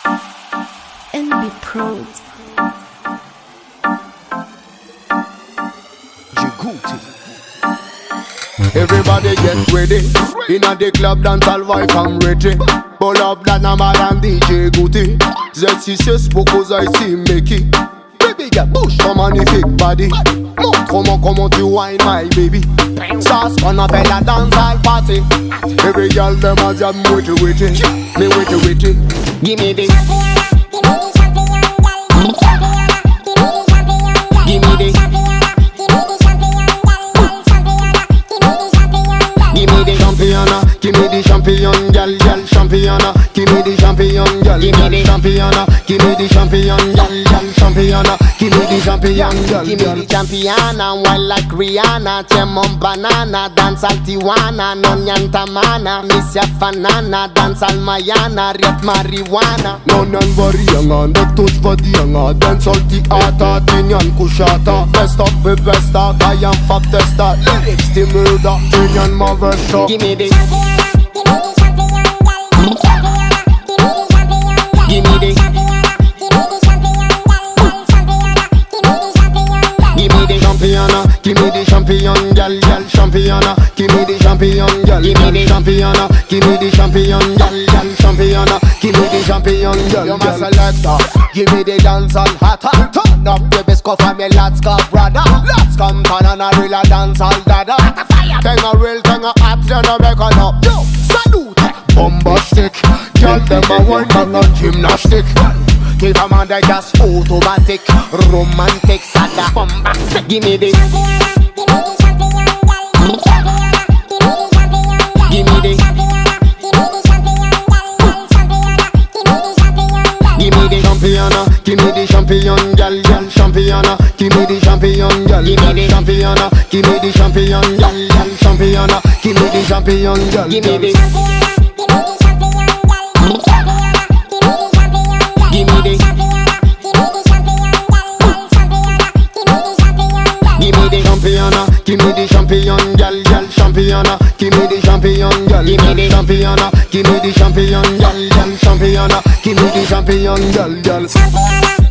and be proud. GOUTY. Everybody get ready. Inna the club dance all wife I'm ready. Pull up that number and DJ GOUTY. Z6 beaucoup I see Mickey. Baby get push ton magnifique body. Montre-moi comment tu wine my baby. Ça ce qu'on appelle la dance all party. Every girl them a jam witty. Me witty. Give me the Give me the champion, gyal, championa. Give me the champion, gyal, championa. Give me the champion, gyal, championa. Give me the champion, gyal. Give me the championa, one like Rihanna. Chemon banana, dance al Tijuana. Non yantamana, miss ya fanana. Dance al Mayana, riet marijuana. Non varianga, nek tot vadianga. Dance al theater, tinyan kushata. Best of the besta, kayan fab testa. Lyrics the murder, tinyan mavesta. Give me the Give me the championa, give me the champion, gyal, championa. Give me the champion, gyal, championa. Give me the champion, gyal, championa. Give me the champion, gyal. You my selector, give me the dancehall hotter. Turn up the biscuit for me, let's go brother. Let's come turn on a real dancehall dada. Thing a real, thing a hot, then a make on up. Yo, salute, bombastic. Gyal them a work on a gymnastic. Give a man that just automatic, romantic, sada, bombastic. Give me the Give me the Give me the championa, give me the champion, gyal, championa. Give me the champion, gyal, championa. Give me the champion, gyal, championa. Give me the champion, gyal. Give me the Give me the championa, give me the champion, gyal, championa. Give me the champion, gyal, championa. Give me the champion, gyal, championa. Give me the champion, gyal.